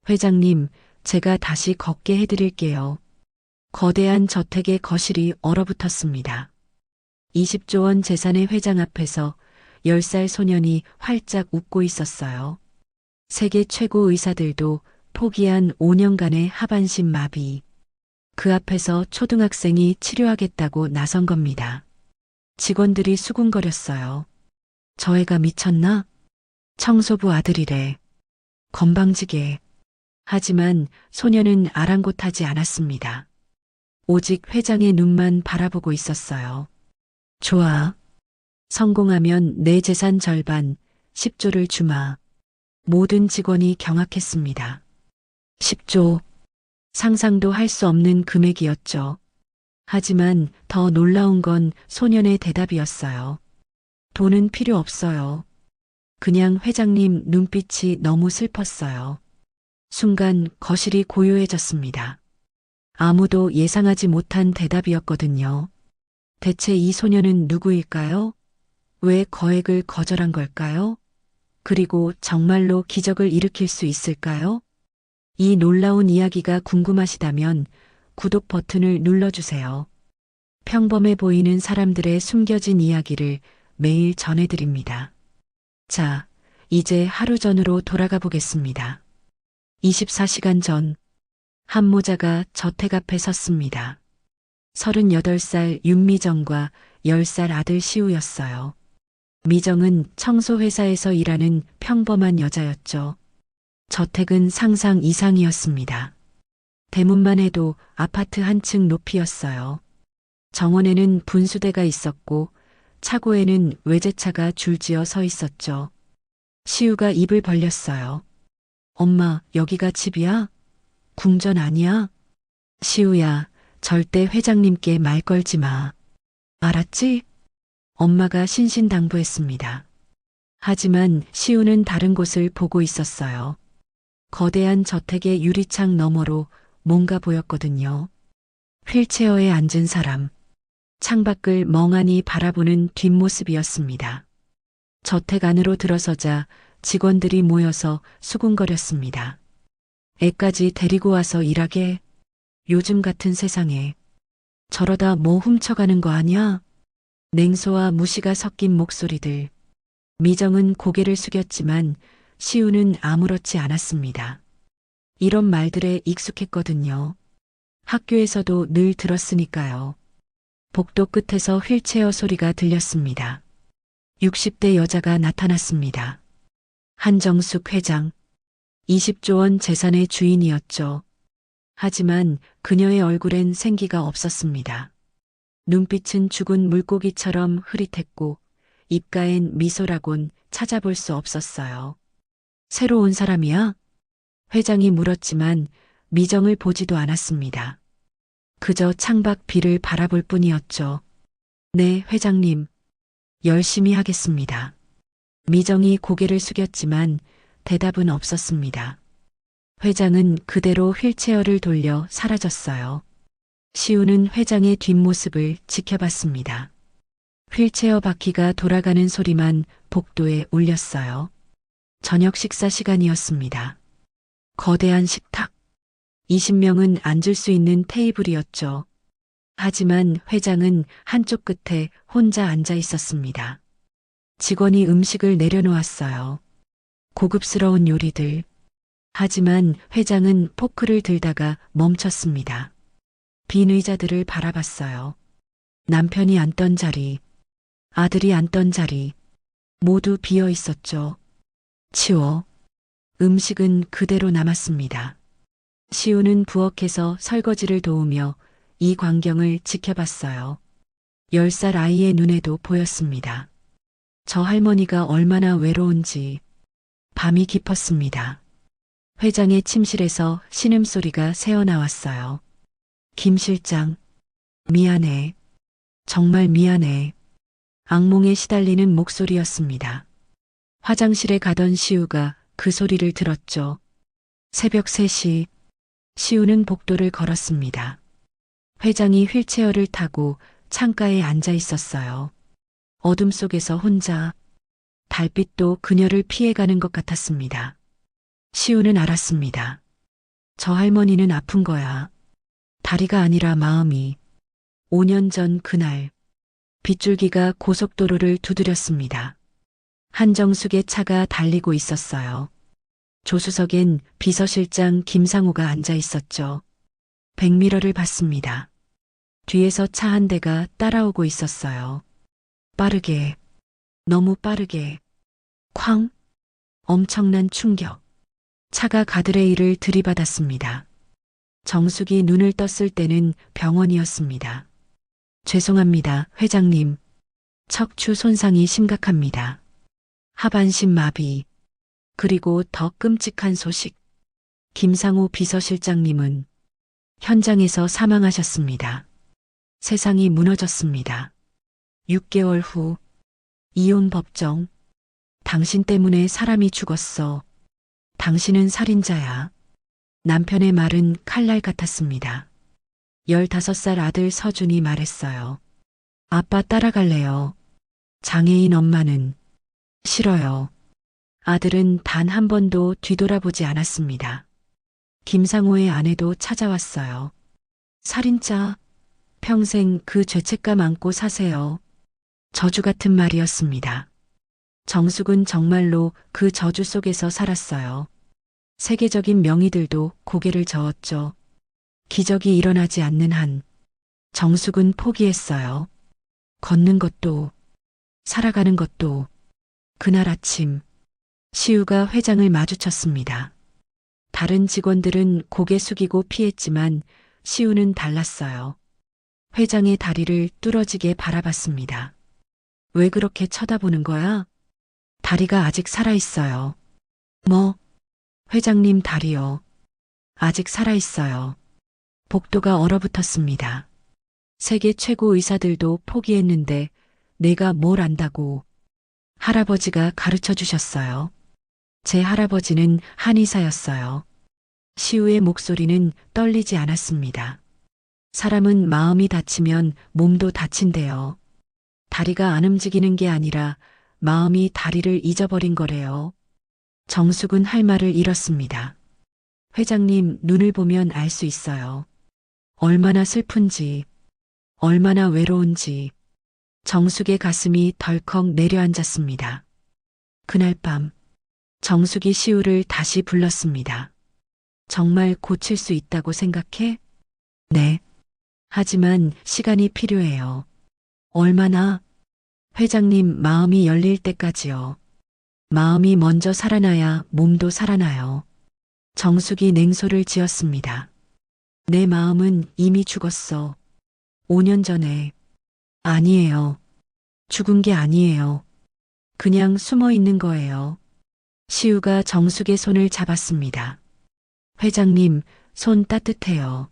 회장님, 제가 다시 걷게 해드릴게요. 거대한 저택의 거실이 얼어붙었습니다. 20조 원 재산의 회장 앞에서 10살 소년이 활짝 웃고 있었어요. 세계 최고 의사들도 포기한 5년간의 하반신 마비. 그 앞에서 초등학생이 치료하겠다고 나선 겁니다. 직원들이 수군거렸어요. 저 애가 미쳤나? 청소부 아들이래. 건방지게. 하지만 소녀는 아랑곳하지 않았습니다. 오직 회장의 눈만 바라보고 있었어요. 좋아. 성공하면 내 재산 절반, 10조를 주마. 모든 직원이 경악했습니다. 10조. 상상도 할 수 없는 금액이었죠. 하지만 더 놀라운 건 소년의 대답이었어요. 돈은 필요 없어요. 그냥 회장님 눈빛이 너무 슬펐어요. 순간 거실이 고요해졌습니다. 아무도 예상하지 못한 대답이었거든요. 대체 이 소녀는 누구일까요? 왜 거액을 거절한 걸까요? 그리고 정말로 기적을 일으킬 수 있을까요? 이 놀라운 이야기가 궁금하시다면 구독 버튼을 눌러주세요. 평범해 보이는 사람들의 숨겨진 이야기를 매일 전해드립니다. 자, 이제 하루 전으로 돌아가 보겠습니다. 24시간 전, 한모자가 저택 앞에 섰습니다. 38살 윤미정과 10살 아들 시우였어요. 미정은 청소회사에서 일하는 평범한 여자였죠. 저택은 상상 이상이었습니다. 대문만 해도 아파트 한 층 높이였어요. 정원에는 분수대가 있었고 차고에는 외제차가 줄지어 서 있었죠. 시우가 입을 벌렸어요. 엄마, 여기가 집이야? 궁전 아니야? 시우야, 절대 회장님께 말 걸지 마. 알았지? 엄마가 신신당부했습니다. 하지만 시우는 다른 곳을 보고 있었어요. 거대한 저택의 유리창 너머로 뭔가 보였거든요. 휠체어에 앉은 사람. 창밖을 멍하니 바라보는 뒷모습이었습니다. 저택 안으로 들어서자 직원들이 모여서 수군거렸습니다. 애까지 데리고 와서 일하게? 요즘 같은 세상에. 저러다 뭐 훔쳐가는 거 아니야? 냉소와 무시가 섞인 목소리들. 미정은 고개를 숙였지만 시우는 아무렇지 않았습니다. 이런 말들에 익숙했거든요. 학교에서도 늘 들었으니까요. 복도 끝에서 휠체어 소리가 들렸습니다. 60대 여자가 나타났습니다. 한정숙 회장. 20조 원 재산의 주인이었죠. 하지만 그녀의 얼굴엔 생기가 없었습니다. 눈빛은 죽은 물고기처럼 흐릿했고 입가엔 미소라곤 찾아볼 수 없었어요. 새로 온 사람이야? 회장이 물었지만 미정을 보지도 않았습니다. 그저 창밖 비를 바라볼 뿐이었죠. 네, 회장님. 열심히 하겠습니다. 미정이 고개를 숙였지만 대답은 없었습니다. 회장은 그대로 휠체어를 돌려 사라졌어요. 시우는 회장의 뒷모습을 지켜봤습니다. 휠체어 바퀴가 돌아가는 소리만 복도에 울렸어요. 저녁 식사 시간이었습니다. 거대한 식탁. 20명은 앉을 수 있는 테이블이었죠. 하지만 회장은 한쪽 끝에 혼자 앉아 있었습니다. 직원이 음식을 내려놓았어요. 고급스러운 요리들. 하지만 회장은 포크를 들다가 멈췄습니다. 빈 의자들을 바라봤어요. 남편이 앉던 자리, 아들이 앉던 자리, 모두 비어 있었죠. 치워. 음식은 그대로 남았습니다. 시우는 부엌에서 설거지를 도우며 이 광경을 지켜봤어요. 10살 아이의 눈에도 보였습니다. 저 할머니가 얼마나 외로운지. 밤이 깊었습니다. 회장의 침실에서 신음소리가 새어나왔어요. 김 실장, 미안해. 정말 미안해. 악몽에 시달리는 목소리였습니다. 화장실에 가던 시우가 그 소리를 들었죠. 새벽 3시, 시우는 복도를 걸었습니다. 회장이 휠체어를 타고 창가에 앉아 있었어요. 어둠 속에서 혼자. 달빛도 그녀를 피해가는 것 같았습니다. 시우는 알았습니다. 저 할머니는 아픈 거야. 다리가 아니라 마음이. 5년 전 그날 빗줄기가 고속도로를 두드렸습니다. 한정숙의 차가 달리고 있었어요. 조수석엔 비서실장 김상우가 앉아 있었죠. 백미러를 봤습니다. 뒤에서 차 한 대가 따라오고 있었어요. 빠르게, 너무 빠르게. 쾅! 엄청난 충격. 차가 가드레일을 들이받았습니다. 정숙이 눈을 떴을 때는 병원이었습니다. 죄송합니다, 회장님. 척추 손상이 심각합니다. 하반신 마비. 그리고 더 끔찍한 소식. 김상우 비서실장님은 현장에서 사망하셨습니다. 세상이 무너졌습니다. 6개월 후 이혼 법정. 당신 때문에 사람이 죽었어. 당신은 살인자야. 남편의 말은 칼날 같았습니다. 15살 아들 서준이 말했어요. 아빠 따라갈래요. 장애인 엄마는 싫어요. 아들은 단 한 번도 뒤돌아보지 않았습니다. 김상호의 아내도 찾아왔어요. 살인자, 평생 그 죄책감 안고 사세요. 저주 같은 말이었습니다. 정숙은 정말로 그 저주 속에서 살았어요. 세계적인 명의들도 고개를 저었죠. 기적이 일어나지 않는 한 정숙은 포기했어요. 걷는 것도, 살아가는 것도. 그날 아침 시우가 회장을 마주쳤습니다. 다른 직원들은 고개 숙이고 피했지만 시우는 달랐어요. 회장의 다리를 뚫어지게 바라봤습니다. 왜 그렇게 쳐다보는 거야? 다리가 아직 살아있어요. 뭐? 회장님 다리요. 아직 살아있어요. 복도가 얼어붙었습니다. 세계 최고 의사들도 포기했는데 내가 뭘 안다고. 할아버지가 가르쳐 주셨어요. 제 할아버지는 한의사였어요. 시우의 목소리는 떨리지 않았습니다. 사람은 마음이 다치면 몸도 다친대요. 다리가 안 움직이는 게 아니라 마음이 다리를 잊어버린 거래요. 정숙은 할 말을 잃었습니다. 회장님 눈을 보면 알 수 있어요. 얼마나 슬픈지, 얼마나 외로운지. 정숙의 가슴이 덜컥 내려앉았습니다. 그날 밤 정숙이 시우를 다시 불렀습니다. 정말 고칠 수 있다고 생각해? 네. 하지만 시간이 필요해요. 얼마나? 회장님 마음이 열릴 때까지요. 마음이 먼저 살아나야 몸도 살아나요. 정숙이 냉소를 지었습니다. 내 마음은 이미 죽었어. 5년 전에. 아니에요. 죽은 게 아니에요. 그냥 숨어 있는 거예요. 시우가 정숙의 손을 잡았습니다. 회장님, 손 따뜻해요.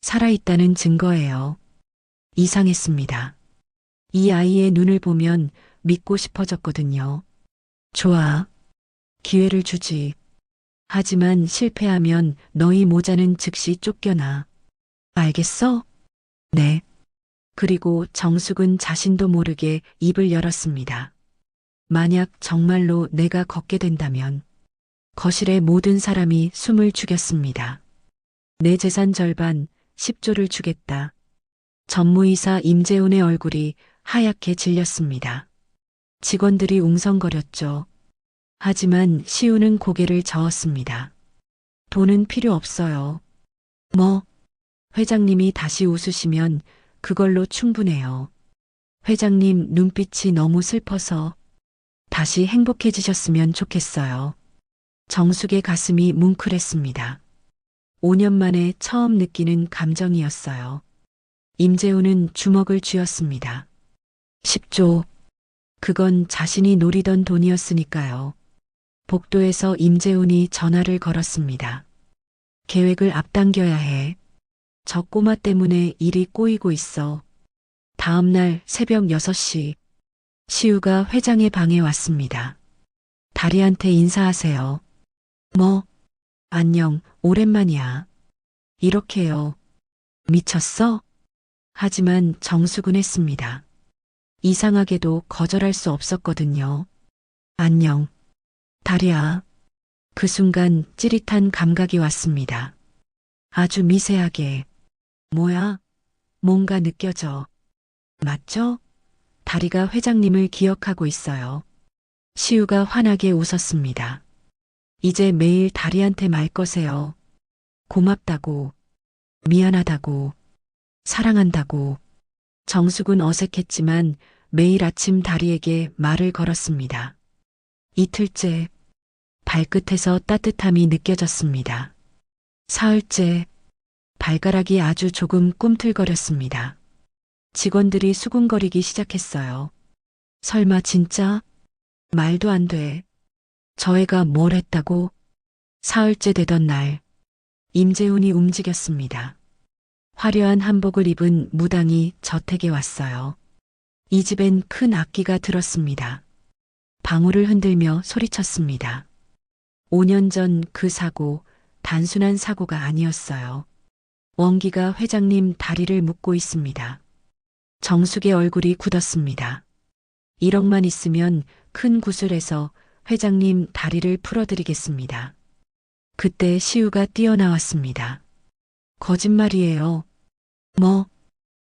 살아있다는 증거예요. 이상했습니다. 이 아이의 눈을 보면 믿고 싶어졌거든요. 좋아. 기회를 주지. 하지만 실패하면 너희 모자는 즉시 쫓겨나. 알겠어? 네. 그리고 정숙은 자신도 모르게 입을 열었습니다. 만약 정말로 내가 걷게 된다면. 거실의 모든 사람이 숨을 죽였습니다. 내 재산 절반 10조를 주겠다. 전무이사 임재훈의 얼굴이 하얗게 질렸습니다. 직원들이 웅성거렸죠. 하지만 시우는 고개를 저었습니다. 돈은 필요 없어요. 뭐? 회장님이 다시 웃으시면 그걸로 충분해요. 회장님 눈빛이 너무 슬퍼서 다시 행복해지셨으면 좋겠어요. 정숙의 가슴이 뭉클했습니다. 5년 만에 처음 느끼는 감정이었어요. 임재훈은 주먹을 쥐었습니다. 10조. 그건 자신이 노리던 돈이었으니까요. 복도에서 임재훈이 전화를 걸었습니다. 계획을 앞당겨야 해. 저 꼬마 때문에 일이 꼬이고 있어. 다음 날 새벽 6시 시우가 회장의 방에 왔습니다. 다리한테 인사하세요. 뭐? 안녕, 오랜만이야. 이렇게요. 미쳤어? 하지만 정숙은 했습니다. 이상하게도 거절할 수 없었거든요. 안녕. 다리야. 그 순간 찌릿한 감각이 왔습니다. 아주 미세하게. 뭐야? 뭔가 느껴져. 맞죠? 다리가 회장님을 기억하고 있어요. 시우가 환하게 웃었습니다. 이제 매일 다리한테 말 거세요. 고맙다고, 미안하다고, 사랑한다고. 정숙은 어색했지만 매일 아침 다리에게 말을 걸었습니다. 이틀째, 발끝에서 따뜻함이 느껴졌습니다. 사흘째, 발가락이 아주 조금 꿈틀거렸습니다. 직원들이 수군거리기 시작했어요. 설마 진짜? 말도 안 돼. 저 애가 뭘 했다고? 사흘째 되던 날, 임재훈이 움직였습니다. 화려한 한복을 입은 무당이 저택에 왔어요. 이 집엔 큰 악기가 들었습니다. 방울을 흔들며 소리쳤습니다. 5년 전 그 사고, 단순한 사고가 아니었어요. 원기가 회장님 다리를 묶고 있습니다. 정숙의 얼굴이 굳었습니다. 1억만 있으면 큰 구슬에서 회장님 다리를 풀어드리겠습니다. 그때 시우가 뛰어나왔습니다. 거짓말이에요. 뭐?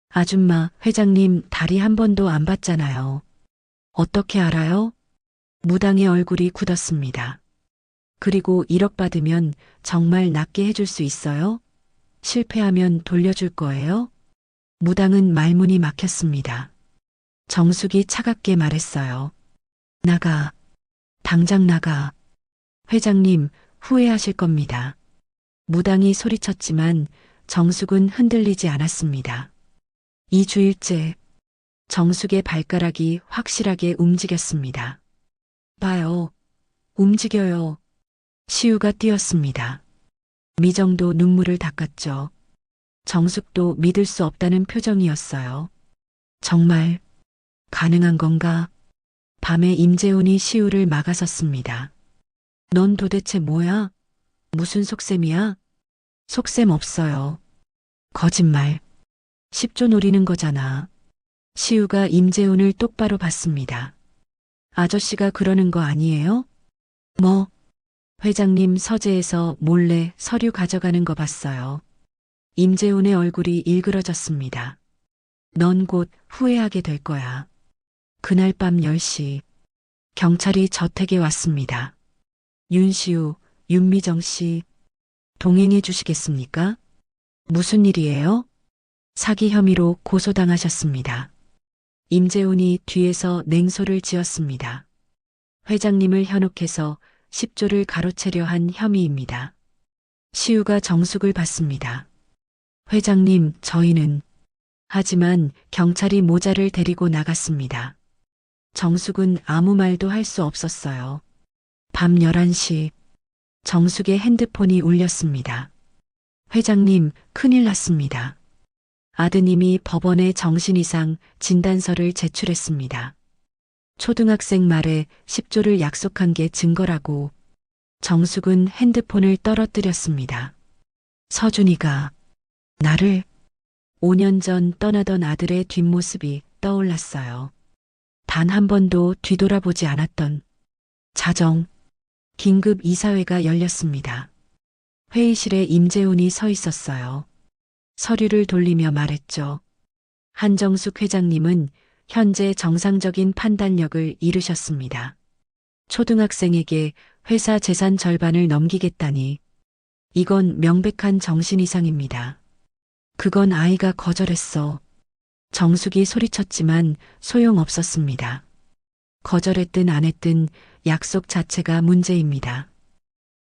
아줌마, 회장님 다리 한 번도 안 봤잖아요. 어떻게 알아요? 무당의 얼굴이 굳었습니다. 그리고 1억 받으면 정말 낫게 해줄 수 있어요? 실패하면 돌려줄 거예요? 무당은 말문이 막혔습니다. 정숙이 차갑게 말했어요. 나가. 당장 나가. 회장님, 후회하실 겁니다. 무당이 소리쳤지만 정숙은 흔들리지 않았습니다. 2주일째, 정숙의 발가락이 확실하게 움직였습니다. 봐요. 움직여요. 시우가 뛰었습니다. 미정도 눈물을 닦았죠. 정숙도 믿을 수 없다는 표정이었어요. 정말 가능한 건가? 밤에 임재훈이 시우를 막아섰습니다. 넌 도대체 뭐야? 무슨 속셈이야? 속셈 없어요. 거짓말. 10조 노리는 거잖아. 시우가 임재훈을 똑바로 봤습니다. 아저씨가 그러는 거 아니에요? 뭐? 회장님 서재에서 몰래 서류 가져가는 거 봤어요. 임재훈의 얼굴이 일그러졌습니다. 넌 곧 후회하게 될 거야. 그날 밤 10시, 경찰이 저택에 왔습니다. 윤시우, 윤미정 씨, 동행해 주시겠습니까? 무슨 일이에요? 사기 혐의로 고소당하셨습니다. 임재훈이 뒤에서 냉소를 지었습니다. 회장님을 현혹해서 10조를 가로채려 한 혐의입니다. 시우가 정숙을 받습니다. 회장님, 저희는 하지만 경찰이 모자를 데리고 나갔습니다. 정숙은 아무 말도 할 수 없었어요. 밤 11시 정숙의 핸드폰이 울렸습니다. 회장님, 큰일 났습니다. 아드님이 법원에 정신이상 진단서를 제출했습니다. 초등학생 말에 10조를 약속한 게 증거라고. 정숙은 핸드폰을 떨어뜨렸습니다. 서준이가 나를 5년 전 떠나던 아들의 뒷모습이 떠올랐어요. 단 한 번도 뒤돌아보지 않았던 자정, 긴급 이사회가 열렸습니다. 회의실에 임재훈이 서 있었어요. 서류를 돌리며 말했죠. 한정숙 회장님은 현재 정상적인 판단력을 잃으셨습니다. 초등학생에게 회사 재산 절반을 넘기겠다니. 이건 명백한 정신 이상입니다. 그건 아이가 거절했어. 정숙이 소리쳤지만 소용없었습니다. 거절했든 안 했든 약속 자체가 문제입니다.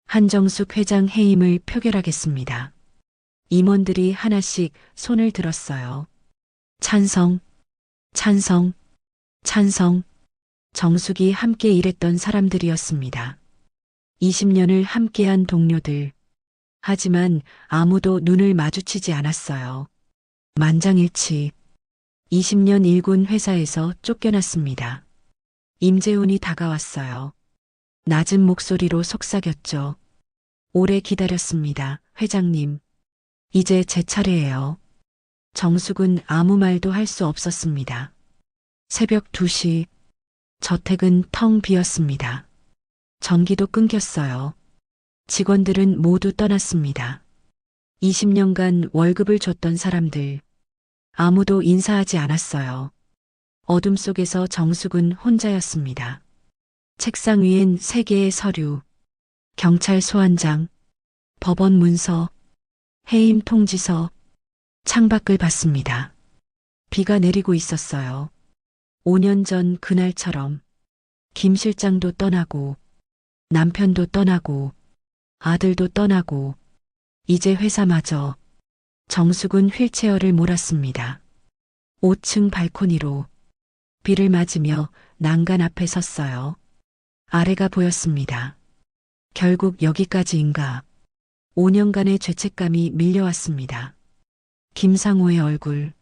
한정숙 회장 해임을 표결하겠습니다. 임원들이 하나씩 손을 들었어요. 찬성, 찬성, 찬성. 정숙이 함께 일했던 사람들이었습니다. 20년을 함께한 동료들. 하지만 아무도 눈을 마주치지 않았어요. 만장일치. 20년 일군 회사에서 쫓겨났습니다. 임재훈이 다가왔어요. 낮은 목소리로 속삭였죠. 오래 기다렸습니다, 회장님. 이제 제 차례예요. 정숙은 아무 말도 할 수 없었습니다. 새벽 2시, 저택은 텅 비었습니다. 전기도 끊겼어요. 직원들은 모두 떠났습니다. 20년간 월급을 줬던 사람들, 아무도 인사하지 않았어요. 어둠 속에서 정숙은 혼자였습니다. 책상 위엔 3개의 서류, 경찰 소환장, 법원 문서, 해임 통지서, 창밖을 봤습니다. 비가 내리고 있었어요. 5년 전 그날처럼 김 실장도 떠나고 남편도 떠나고 아들도 떠나고 이제 회사마저. 정숙은 휠체어를 몰았습니다. 5층 발코니로 비를 맞으며 난간 앞에 섰어요. 아래가 보였습니다. 결국 여기까지인가. 5년간의 죄책감이 밀려왔습니다. 김상호의 얼굴,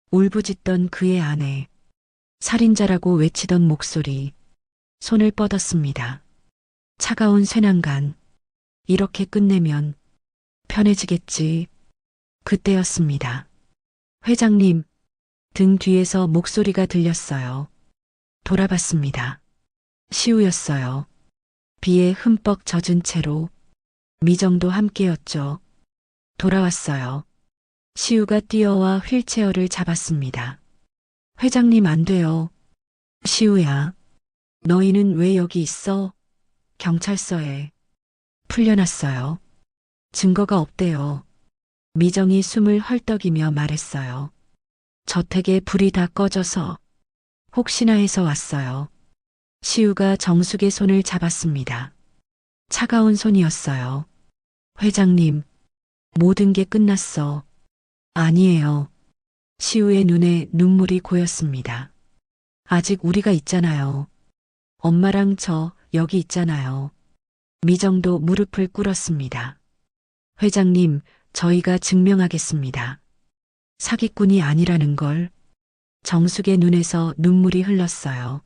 울부짖던 그의 아내, 살인자라고 외치던 목소리, 손을 뻗었습니다. 차가운 쇠난간, 이렇게 끝내면 편해지겠지. 그때였습니다. 회장님, 등 뒤에서 목소리가 들렸어요. 돌아봤습니다. 시우였어요. 비에 흠뻑 젖은 채로 미정도 함께였죠. 돌아왔어요. 시우가 뛰어와 휠체어를 잡았습니다. 회장님 안 돼요. 시우야, 너희는 왜 여기 있어? 경찰서에. 풀려났어요. 증거가 없대요. 미정이 숨을 헐떡이며 말했어요. 저택에 불이 다 꺼져서 혹시나 해서 왔어요. 시우가 정숙의 손을 잡았습니다. 차가운 손이었어요. 회장님, 모든 게 끝났어. 아니에요. 시우의 눈에 눈물이 고였습니다. 아직 우리가 있잖아요. 엄마랑 저 여기 있잖아요. 미정도 무릎을 꿇었습니다. 회장님, 저희가 증명하겠습니다. 사기꾼이 아니라는 걸. 정숙의 눈에서 눈물이 흘렀어요.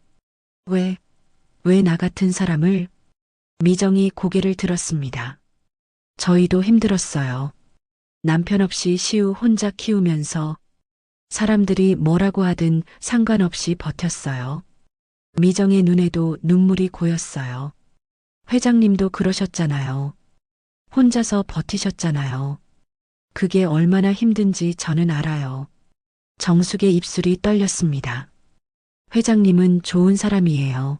왜 나 같은 사람을? 미정이 고개를 들었습니다. 저희도 힘들었어요. 남편 없이 시우 혼자 키우면서 사람들이 뭐라고 하든 상관없이 버텼어요. 미정의 눈에도 눈물이 고였어요. 회장님도 그러셨잖아요. 혼자서 버티셨잖아요. 그게 얼마나 힘든지 저는 알아요. 정숙의 입술이 떨렸습니다. 회장님은 좋은 사람이에요.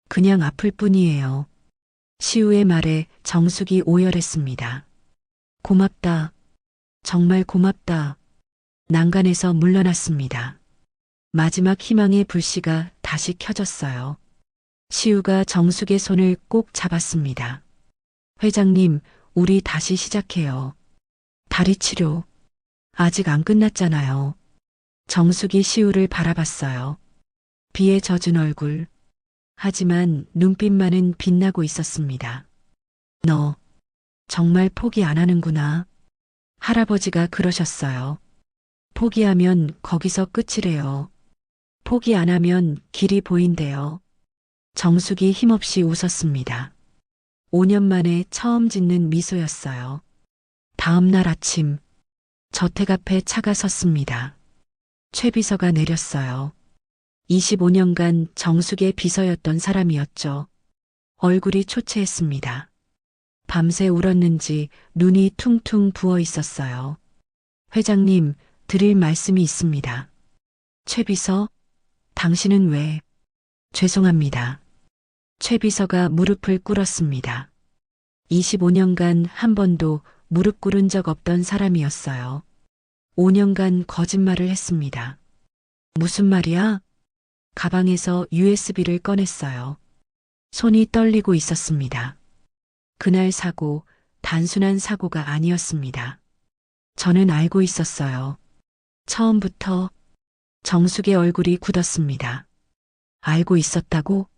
그냥 아플 뿐이에요. 시우의 말에 정숙이 오열했습니다. 고맙다. 정말 고맙다. 난간에서 물러났습니다. 마지막 희망의 불씨가 다시 켜졌어요. 시우가 정숙의 손을 꼭 잡았습니다. 회장님, 우리 다시 시작해요. 다리 치료. 아직 안 끝났잖아요. 정숙이 시우를 바라봤어요. 비에 젖은 얼굴. 하지만 눈빛만은 빛나고 있었습니다. 너 정말 포기 안 하는구나. 할아버지가 그러셨어요. 포기하면 거기서 끝이래요. 포기 안 하면 길이 보인대요. 정숙이 힘없이 웃었습니다. 5년 만에 처음 짓는 미소였어요. 다음 날 아침, 저택 앞에 차가 섰습니다. 최 비서가 내렸어요. 25년간 정숙의 비서였던 사람이었죠. 얼굴이 초췌했습니다. 밤새 울었는지 눈이 퉁퉁 부어 있었어요. 회장님, 드릴 말씀이 있습니다. 최 비서, 당신은 왜? 죄송합니다. 최 비서가 무릎을 꿇었습니다. 25년간 한 번도 무릎 꿇은 적 없던 사람이었어요. 5년간 거짓말을 했습니다. 무슨 말이야? 가방에서 USB를 꺼냈어요. 손이 떨리고 있었습니다. 그날 사고, 단순한 사고가 아니었습니다. 저는 알고 있었어요. 처음부터. 정숙의 얼굴이 굳었습니다. 알고 있었다고?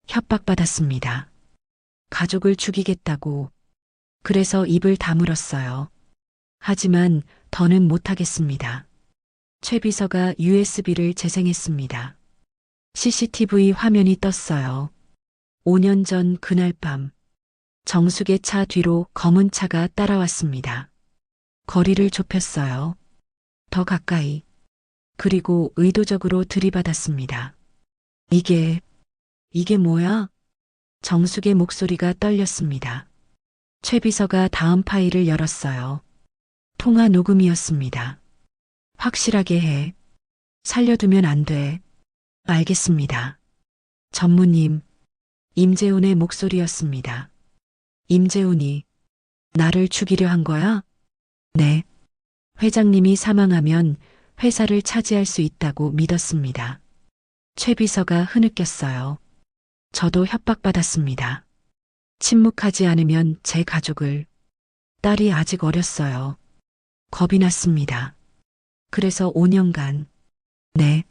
협박받았습니다. 가족을 죽이겠다고. 그래서 입을 다물었어요. 하지만 더는 못하겠습니다. 최 비서가 USB를 재생했습니다. CCTV 화면이 떴어요. 5년 전 그날 밤, 정숙의 차 뒤로 검은 차가 따라왔습니다. 거리를 좁혔어요. 더 가까이. 그리고 의도적으로 들이받았습니다. 이게 뭐야? 정숙의 목소리가 떨렸습니다. 최 비서가 다음 파일을 열었어요. 통화 녹음이었습니다. 확실하게 해. 살려두면 안 돼. 알겠습니다. 전무님, 임재훈의 목소리였습니다. 임재훈이 나를 죽이려 한 거야? 네. 회장님이 사망하면 회사를 차지할 수 있다고 믿었습니다. 최 비서가 흐느꼈어요. 저도 협박받았습니다. 침묵하지 않으면 제 가족을, 딸이 아직 어렸어요. 겁이 났습니다. 그래서 5년간, 네.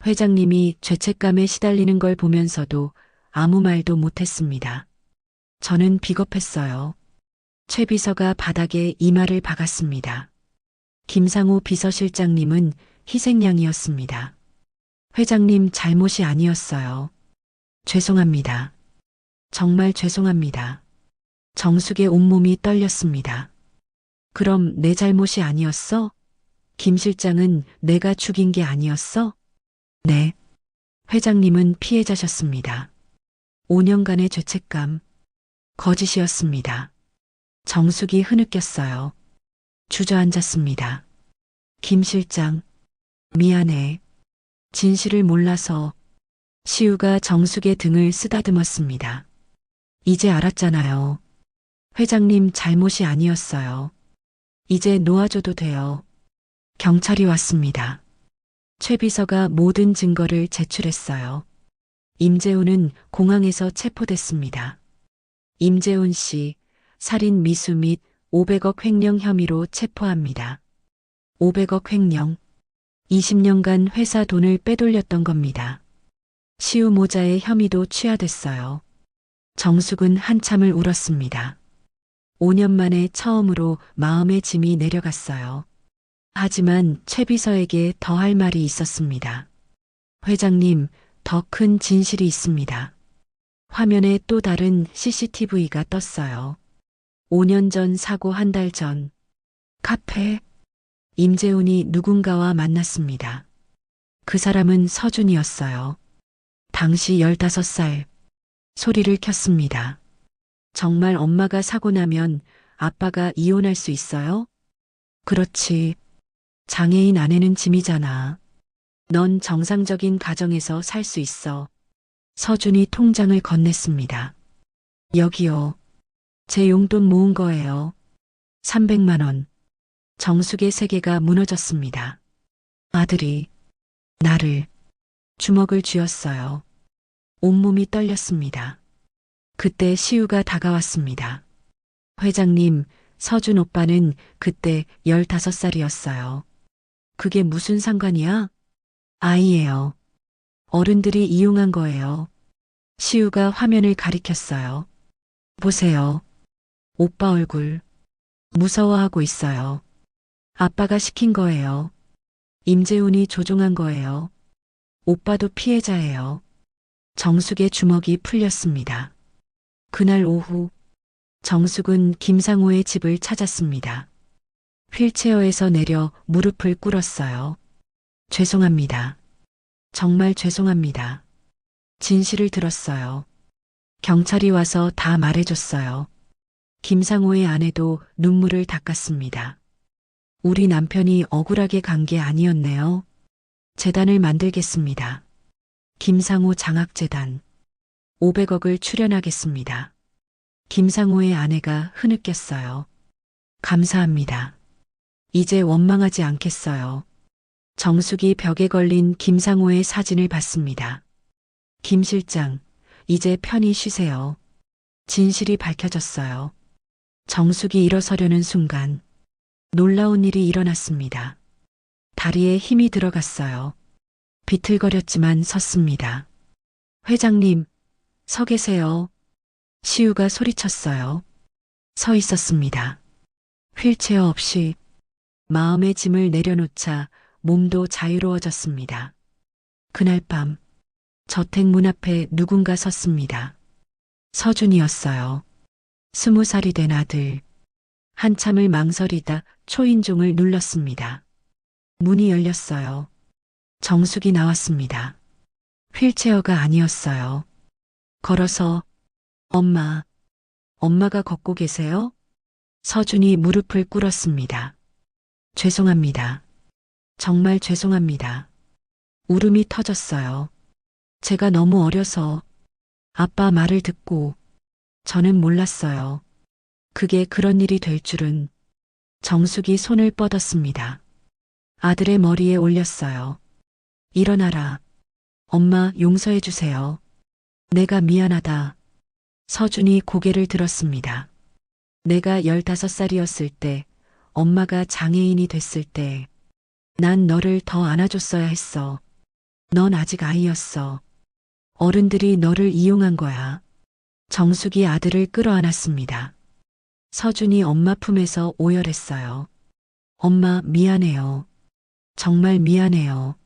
회장님이 죄책감에 시달리는 걸 보면서도 아무 말도 못했습니다. 저는 비겁했어요. 최 비서가 바닥에 이마를 박았습니다. 김상우 비서실장님은 희생양이었습니다. 회장님 잘못이 아니었어요. 죄송합니다. 정말 죄송합니다. 정숙의 온몸이 떨렸습니다. 그럼 내 잘못이 아니었어? 김 실장은 내가 죽인 게 아니었어? 네. 회장님은 피해자셨습니다. 5년간의 죄책감, 거짓이었습니다. 정숙이 흐느꼈어요. 주저앉았습니다. 김 실장, 미안해. 진실을 몰라서. 시우가 정숙의 등을 쓰다듬었습니다. 이제 알았잖아요. 회장님 잘못이 아니었어요. 이제 놓아줘도 돼요. 경찰이 왔습니다. 최 비서가 모든 증거를 제출했어요. 임재훈은 공항에서 체포됐습니다. 임재훈 씨, 살인 미수 및 500억 횡령 혐의로 체포합니다. 500억 횡령. 20년간 회사 돈을 빼돌렸던 겁니다. 시우 모자의 혐의도 취하됐어요. 정숙은 한참을 울었습니다. 5년 만에 처음으로 마음의 짐이 내려갔어요. 하지만 최 비서에게 더 할 말이 있었습니다. 회장님, 더 큰 진실이 있습니다. 화면에 또 다른 CCTV가 떴어요. 5년 전 사고 한 달 전. 카페. 임재훈이 누군가와 만났습니다. 그 사람은 서준이었어요. 당시 15살. 소리를 켰습니다. 정말 엄마가 사고 나면 아빠가 이혼할 수 있어요? 그렇지. 장애인 아내는 짐이잖아. 넌 정상적인 가정에서 살 수 있어. 서준이 통장을 건넸습니다. 여기요. 제 용돈 모은 거예요. 300만 원. 정숙의 세계가 무너졌습니다. 아들이 나를 주먹을 쥐었어요. 온몸이 떨렸습니다. 그때 시우가 다가왔습니다. 회장님, 서준 오빠는 그때 15살이었어요. 그게 무슨 상관이야? 아이예요. 어른들이 이용한 거예요. 시우가 화면을 가리켰어요. 보세요. 오빠 얼굴. 무서워하고 있어요. 아빠가 시킨 거예요. 임재훈이 조종한 거예요. 오빠도 피해자예요. 정숙의 주먹이 풀렸습니다. 그날 오후, 정숙은 김상우의 집을 찾았습니다. 휠체어에서 내려 무릎을 꿇었어요. 죄송합니다. 정말 죄송합니다. 진실을 들었어요. 경찰이 와서 다 말해줬어요. 김상우의 아내도 눈물을 닦았습니다. 우리 남편이 억울하게 간 게 아니었네요. 재단을 만들겠습니다. 김상우 장학재단. 500억을 출연하겠습니다. 김상우의 아내가 흐느꼈어요. 감사합니다. 이제 원망하지 않겠어요. 정숙이 벽에 걸린 김상우의 사진을 봤습니다. 김 실장, 이제 편히 쉬세요. 진실이 밝혀졌어요. 정숙이 일어서려는 순간 놀라운 일이 일어났습니다. 다리에 힘이 들어갔어요. 비틀거렸지만 섰습니다. 회장님, 서 계세요. 시우가 소리쳤어요. 서 있었습니다. 휠체어 없이 마음의 짐을 내려놓자 몸도 자유로워졌습니다. 그날 밤 저택 문 앞에 누군가 섰습니다. 서준이었어요. 20살이 된 아들. 한참을 망설이다 초인종을 눌렀습니다. 문이 열렸어요. 정숙이 나왔습니다. 휠체어가 아니었어요. 걸어서 엄마가 걷고 계세요? 서준이 무릎을 꿇었습니다. 죄송합니다. 정말 죄송합니다. 울음이 터졌어요. 제가 너무 어려서 아빠 말을 듣고 저는 몰랐어요. 그게 그런 일이 될 줄은. 정숙이 손을 뻗었습니다. 아들의 머리에 올렸어요. 일어나라. 엄마 용서해 주세요. 내가 미안하다. 서준이 고개를 들었습니다. 내가 15살이었을 때, 엄마가 장애인이 됐을 때, 난 너를 더 안아줬어야 했어. 넌 아직 아이였어. 어른들이 너를 이용한 거야. 정숙이 아들을 끌어안았습니다. 서준이 엄마 품에서 오열했어요. 엄마 미안해요. 정말 미안해요.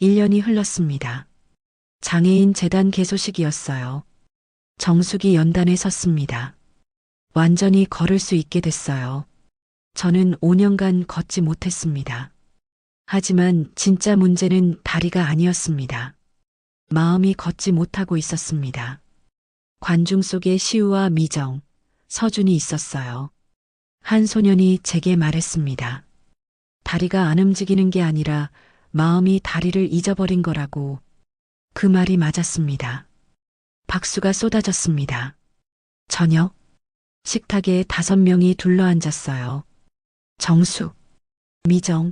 1년이 흘렀습니다. 장애인 재단 개소식이었어요. 정숙이 연단에 섰습니다. 완전히 걸을 수 있게 됐어요. 저는 5년간 걷지 못했습니다. 하지만 진짜 문제는 다리가 아니었습니다. 마음이 걷지 못하고 있었습니다. 관중 속에 시우와 미정, 서준이 있었어요. 한 소년이 제게 말했습니다. 다리가 안 움직이는 게 아니라 마음이 다리를 잊어버린 거라고. 그 말이 맞았습니다. 박수가 쏟아졌습니다. 저녁, 식탁에 5명이 둘러앉았어요. 정숙, 미정,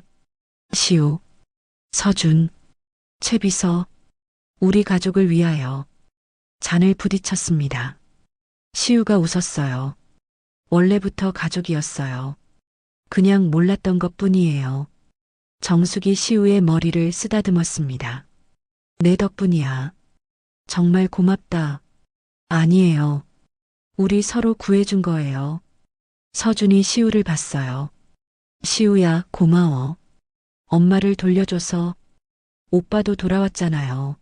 시우, 서준, 최비서, 우리 가족을 위하여 잔을 부딪혔습니다. 시우가 웃었어요. 원래부터 가족이었어요. 그냥 몰랐던 것 뿐이에요. 정숙이 시우의 머리를 쓰다듬었습니다. 내 덕분이야. 정말 고맙다. 아니에요. 우리 서로 구해준 거예요. 서준이 시우를 봤어요. 시우야, 고마워. 엄마를 돌려줘서 오빠도 돌아왔잖아요.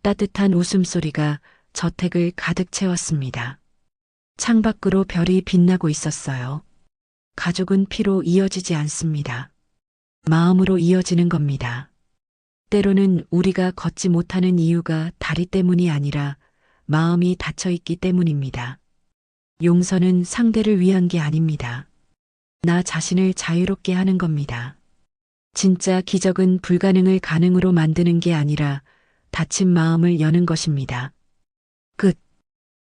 따뜻한 웃음소리가 저택을 가득 채웠습니다. 창밖으로 별이 빛나고 있었어요. 가족은 피로 이어지지 않습니다. 마음으로 이어지는 겁니다. 때로는 우리가 걷지 못하는 이유가 다리 때문이 아니라 마음이 닫혀있기 때문입니다. 용서는 상대를 위한 게 아닙니다. 나 자신을 자유롭게 하는 겁니다. 진짜 기적은 불가능을 가능으로 만드는 게 아니라 닫힌 마음을 여는 것입니다. 끝.